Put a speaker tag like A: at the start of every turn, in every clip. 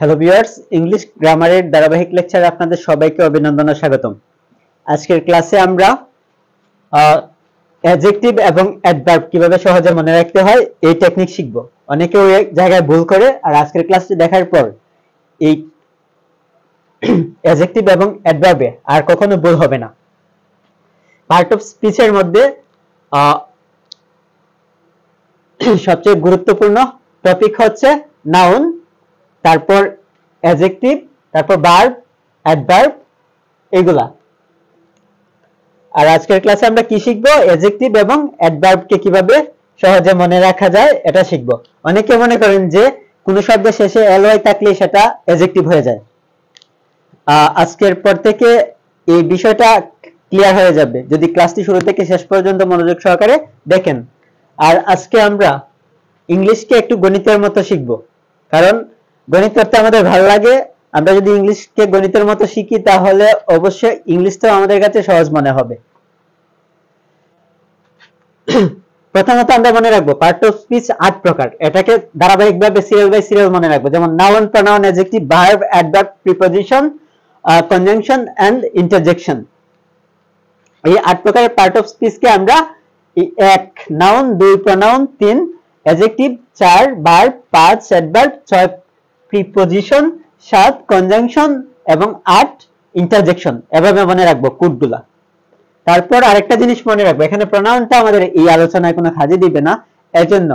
A: Hello viewers, English গ্রামারের ধারাবাহিক লেকচারে আপনাদের সবাইকে অভিনন্দন ও স্বাগতম। আজকের ক্লাসে আমরা অ্যাডজেক্টিভ এবং অ্যাডভার্ব কিভাবে সহজে মনে রাখতে হয় এই টেকনিক শিখব। অনেকে ওই জায়গায় ভুল করে, আর আজকের ক্লাসটি দেখার পর এই অ্যাডজেক্টিভ এবং অ্যাডভার্বে আর কখনো ভুল হবে না। পার্ট অফ স্পিচের মধ্যে সবচেয়ে গুরুত্বপূর্ণ টপিক হচ্ছে নাউন, তারপর অ্যাডজেক্টিভ, তারপর ভার্ব, অ্যাডভার্ব, এগুলা। আর আজকের ক্লাসে আমরা কি শিখবো? অ্যাডজেক্টিভ এবং অ্যাডভার্বকে কিভাবে সহজে মনে রাখা যায় এটা শিখবো। অনেকে মনে করেন যে কোন শব্দের শেষে এলওয়াই থাকলে সেটা অ্যাডজেক্টিভ হয়ে যায়। আজকের পর থেকে এই বিষয়টা ক্লিয়ার হয়ে যাবে যদি ক্লাসটি শুরু থেকে শেষ পর্যন্ত মনোযোগ সহকারে দেখেন। আর আজকে আমরা ইংলিশকে একটু গণিতের মতো শিখবো, কারণ গণিত করতে আমাদের ভালো লাগে। আমরা যদি ইংলিশকে গণিতের মতো শিখি তাহলে অবশ্যই ইংলিশটাও আমাদের কাছে সহজ মনে হবে। প্রথমত আমরা মনে রাখবো পার্ট অফ স্পিচ 8 প্রকার। এটাকে ধারাবাহিকভাবে সিরিয়াল বাই সিরিয়াল মনে রাখবো, যেমন noun, pronoun, adjective, verb, adverb, preposition, conjunction and interjection. এই 8 প্রকারের পার্ট অফ স্পিচকে আমরা 1 noun, 2 pronoun, 3 adjective, 4 verb, 5 adverb, 6 preposition, 7 conjunction এবং 8 ইন্টারজেকশন। এভাবে মনে রাখবো কোডগুলা। তারপর আরেকটা জিনিস মনে রাখবো, এখানে প্রনাউনটা আমাদের এই আলোচনায় কোনো কাজে দিবে না, এর জন্য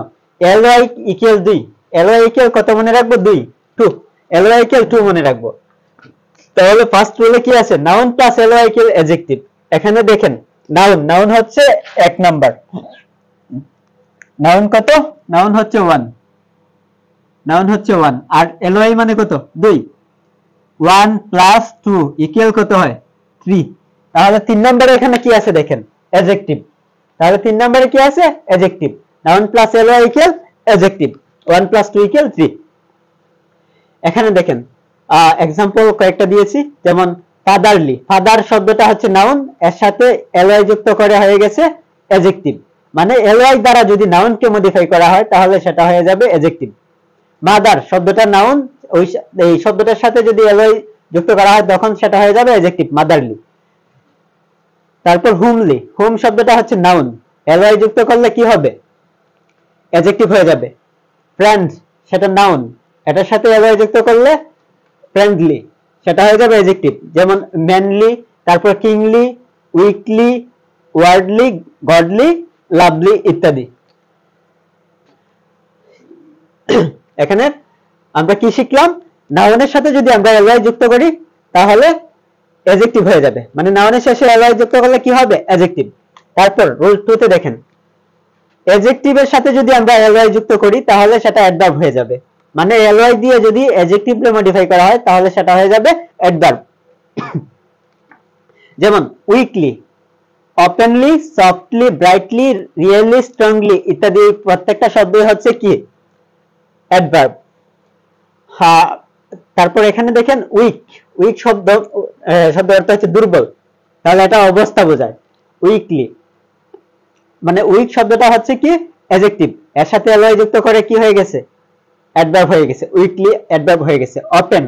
A: ly ইকুয়াল 2, ly ইকুয়াল কত মনে রাখবো? 2, ly ইকুয়াল 2 মনে রাখবো। তাহলে ফার্স্ট রুলে কি আছে? Noun plus ly equal adjective. এখানে দেখেন নাউন হচ্ছে 1 নাম্বার, নাউন কত? নাউন হচ্ছে 1, নাউন হচ্ছে 1, আর ly মানে কত? 2। 1 প্লাস 2 ইকুয়াল কত হয়? 3। তাহলে 3 নম্বরে এখানে কি আছে দেখেন? অ্যাডজেক্টিভ। তাহলে 3 নম্বরে কি আছে? Adjective. Noun plus ly equal adjective, 1 plus 2 equal 3। এখানে দেখেন एग्जांपल কয়েকটা দিয়েছি, যেমন ফাদারলি। ফাদার শব্দটা হচ্ছে নাউন, এর সাথে ly যুক্ত করে হয়ে গেছে অ্যাডজেক্টিভ। মানে ly দ্বারা যদি নাউনকে মডিফাই করা হয় তাহলে সেটা হয়ে যাবে অ্যাডজেক্টিভ। মাদার শব্দটা নাউন, ওই এই শব্দটার সাথে যদি ly যুক্ত করা হয় তখন সেটা হয়ে যাবে অ্যাডজেক্টিভ, মাদারলি। তারপর হোমলি, হোম শব্দটা হচ্ছে নাউন, ly যুক্ত করলে কি হবে? অ্যাডজেক্টিভ হয়ে যাবে। ফ্রেন্ড সেটা নাউন, এটার সাথে ly যুক্ত করলে ফ্রেন্ডলি, সেটা হয়ে যাবে অ্যাডজেক্টিভ। যেমন ম্যানলি, তারপর কিংলি, উইকলি, ওয়ার্ডলি, গডলি, লাভলি ইত্যাদি। এখানে আমরা কি শিখলাম? নাউনের সাথে যদি আমরা ly যুক্ত করি তাহলে অ্যাডজেক্টিভ হয়ে যাবে, মানে নাউনের শেষে ly যুক্ত করলে কি হবে? অ্যাডজেক্টিভ। তারপর রুল 2 তে দেখেন অ্যাডজেক্টিভের সাথে যদি আমরা ly যুক্ত করি তাহলে সেটা অ্যাডভার্ব হয়ে যাবে। মানে ly দিয়ে যদি অ্যাডজেক্টিভকে মডিফাই করা হয় তাহলে সেটা হয়ে যাবে অ্যাডভার্ব। যেমন weekly, openly, softly, brightly, really, strongly ইত্যাদি প্রত্যেকটা শব্দই হচ্ছে কি? অ্যাডভার্ব। হ্যাঁ, তারপর এখানে দেখেন উইক, উইক শব্দ অর্থ হচ্ছে দুর্বল, তাহলে এটা অবস্থা বোঝায়। উইকলি মানে উইক শব্দটা হচ্ছে কি? অ্যাডজেক্টিভ, এর সাথে ly যুক্ত করে কি হয়ে গেছে? অ্যাডভার্ব হয়ে গেছে, উইকলি অ্যাডভার্ব হয়ে গেছে। ওপেন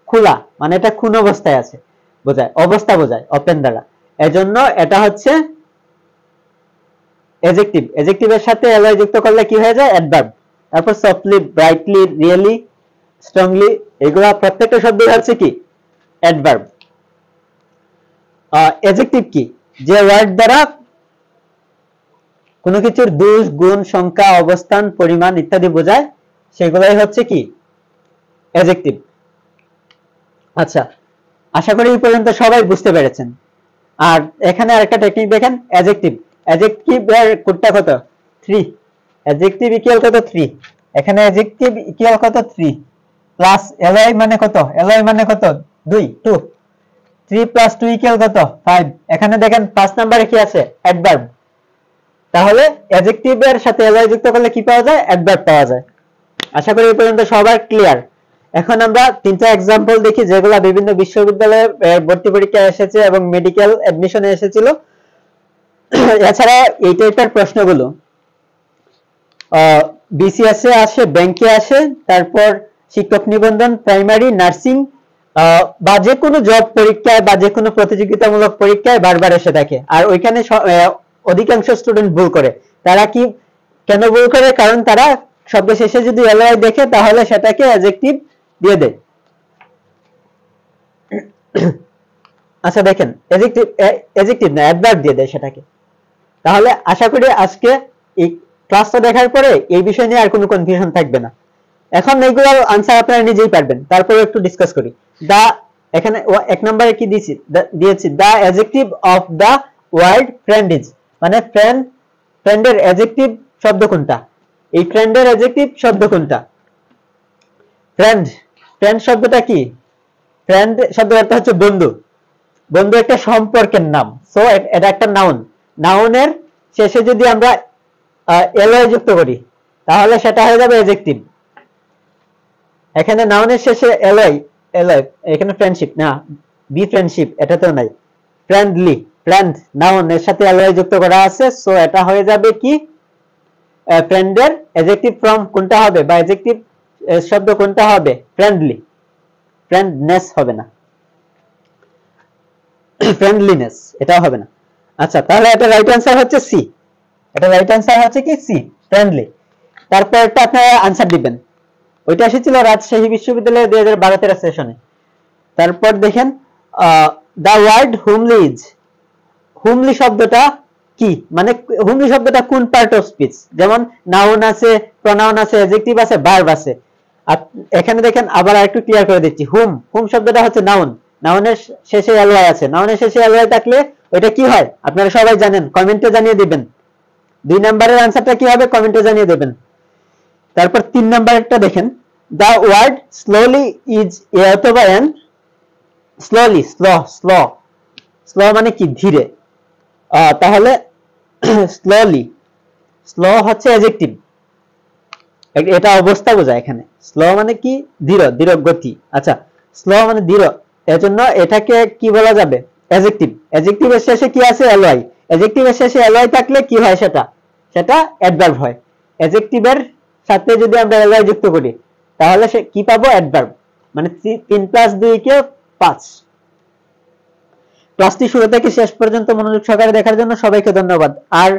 A: খোলা, মানে এটা কোন অবস্থায় আছে বোঝায়, অবস্থা বোঝায় ওপেন দ্বারা, এজন্য এটা হচ্ছে অ্যাডজেক্টিভ। অ্যাডজেক্টিভের সাথে ly যুক্ত করলে কি হয়ে যায়? অ্যাডভার্ব। তারপর সফটলি, ব্রাইটলি, রিয়েলি, স্ট্রংলি এগুলা প্রত্যেকটা শব্দই হচ্ছে কি? অ্যাডভার্ব। অ্যাডজেক্টিভ কি? যে ওয়ার্ড দ্বারা কোনো কিছুর দোষ, গুণ, সংখ্যা, অবস্থান, পরিমাণ ইত্যাদি বোঝায় সেগুলাই হচ্ছে কি? অ্যাডজেক্টিভ। আচ্ছা, আশা করি এই পর্যন্ত সবাই বুঝতে পেরেছেন। আর এখানে আরেকটা টেকনিক দেখেন, অ্যাডজেক্টিভ। অ্যাডজেক্টিভ এর কোডটা কত? 3। অ্যাডজেক্টিভ ইকুয়াল কত? 3। এখানে অ্যাডজেক্টিভ ইকুয়াল কত? 3 প্লাস ly মানে কত? ly মানে কত? 2। 3 প্লাস 2 ইকুয়াল কত? 5। এখানে দেখেন 5 নম্বরে কি আছে? অ্যাডভার্ব। তাহলে অ্যাডজেক্টিভ এর সাথে ly যুক্ত করলে কি পাওয়া যায়? অ্যাডভার্ব পাওয়া যায়। আশা করি এই পর্যন্ত সবার ক্লিয়ার। এখন আমরা 3টা एग्जांपल দেখি যেগুলো বিভিন্ন বিশ্ববিদ্যালয়ে ভর্তি পরীক্ষায় এসেছে এবং মেডিকেল অ্যাডমিশনে এসেছিল। এছাড়া এই টাইপের প্রশ্নগুলো বিসিএস এ আসে, ব্যাংকে আসে, তারপর শিক্ষক নিবন্ধন, প্রাইমারি, নার্সিং বা যে কোনো জব পরীক্ষায় বা যে কোনো প্রতিযোগিতামূলক পরীক্ষায় বারবার এসে থাকে। আর ওইখানে অধিকাংশ স্টুডেন্ট ভুল করে। তারা কি কেন ভুল করে? কারণ তারা শব্দ শেষে যদি এলওয়াই দেখে তাহলে সেটাকে অ্যাডজেক্টিভ দিয়ে দেয়। আচ্ছা দেখেন, অ্যাডজেক্টিভ না, অ্যাডভার্ব দিয়ে দেয় সেটাকে। তাহলে আশা করি আজকে এই ক্লাসটা দেখার পরে এই বিষয় নিয়ে আর কোনো কনফিউশন থাকবে না। এখন এইগুলোর আনসার আপনারা নিজেই পারবেন, তারপরে একটু ডিসকাস করি। দা, এখানে এক নম্বরে কি দিয়েছি, the adjective of the word friend is, মানে ফ্রেন্ডের অ্যাডজেক্টিভ শব্দ কোনটা? এই ফ্রেন্ডের অ্যাডজেক্টিভ শব্দ কোনটা? ফ্রেন্ড শব্দটা কি? ফ্রেন্ড শব্দের অর্থ হচ্ছে বন্ধু। বন্ধু একটা সম্পর্কের নাম, সো এটা একটা নাউন। নাউনের শেষে যদি আমরা এলওয়াই যুক্ত করি তাহলে সেটা হয়ে যাবে অ্যাডজেক্টিভ। এখানে নাউনের শেষে এলওয়াই, এখানে ফ্রেন্ডশিপ না, বি ফ্রেন্ডশিপ এটাতেও নাই। ফ্রেন্ডলি, ফ্রেন্ড নাউন এর সাথে এলওয়াই যুক্ত করা আছে, সো এটা হয়ে যাবে কি ফ্রেন্ডের অ্যাডজেক্টিভ ফর্ম কোনটা হবে বা অ্যাডজেক্টিভ শব্দ কোনটা হবে? ফ্রেন্ডলি, ফ্রেন্ডনেস হবে না, ফ্রেন্ডলিনেস এটাও হবে না। আচ্ছা, তাহলে এটা রাইট অ্যান্সার হচ্ছে সি। এটা রাইট অ্যান্সার হচ্ছে কি সি, ফ্রেন্ডলি। তারপর একটা আপনারা আনসার দিবেন, ওইটা এসেছিল রাজশাহী বিশ্ববিদ্যালয়ের 2012-13 সেশনে। তারপর দেখেন the word homely is, homely শব্দটা কি, মানে হোমলি শব্দটা কোন পার্ট অফ স্পিচ? যেমন নাউন আছে, প্রনাউন আছে, অ্যাডজেক্টিভ আছে, ভার্ব আছে। আর এখানে দেখেন আবার আরেকটু ক্লিয়ার করে দিচ্ছি, হোম শব্দটা হচ্ছে নাউন, নাউনের শেষে এলওয়াই আছে। নাউনের শেষে এলওয়াই থাকলে ওইটা কি হয় আপনারা সবাই জানেন, কমেন্টে জানিয়ে দিবেন। 2 নম্বরের আনসারটা কি হবে কমেন্টে জানিয়ে দেবেন। তারপর 3 নম্বরটা দেখেন, the word slowly is a অথবা এন, স্লোলি, স্লো মানে কি ধীরে, তাহলে স্লোলি, স্লো হচ্ছে অ্যাডজেক্টিভ, এটা অবস্থা বোঝায়। এখানে স্লো মানে কি ধীর গতি। আচ্ছা, স্লো মানে ধীর, এজন্য এটাকে কি বলা যাবে? অ্যাডজেক্টিভ। অ্যাডজেক্টিভের শেষে কি আছে? এলওয়াই। অ্যাডজেক্টিভের শেষে এলওয়াই থাকলে কি হয়? সেটা অ্যাডভার্ব হয়। অ্যাডজেক্টিভের সাথে যদি আমরা এলওয়াই যুক্ত করি তাহলে সে কি পাবো? অ্যাডভার্ব। মানে 3 + 2 = 5। ক্লাসটি শুরু থেকে শেষ পর্যন্ত মনোযোগ সহকারে দেখার জন্য সবাইকে ধন্যবাদ। আর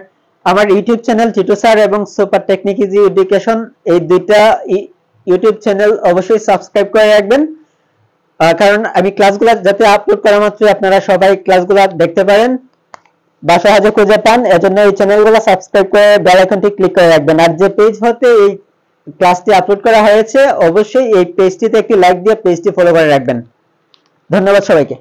A: আমার ইউটিউব চ্যানেল টিটু স্যার এবং সুপার টেকনিক ইজি এডুকেশন, এই দুইটা ইউটিউব চ্যানেল অবশ্যই সাবস্ক্রাইব করে রাখবেন, কারণ আমি ক্লাসগুলো যাতে আপলোড করা মাত্রই আপনারা সবাই ক্লাসগুলো দেখতে পারেন বা সহজে খুঁজে পান, এজন্য এই চ্যানেলগুলো সাবস্ক্রাইব করে বেল আইকনটি ক্লিক করে রাখবেন। আর যে পেজ হতে এই ক্লাসটি আপলোড করা হয়েছে অবশ্যই এই পেজটিতে একটি লাইক দিয়ে পেজটি ফলো করে রাখবেন। ধন্যবাদ সবাইকে।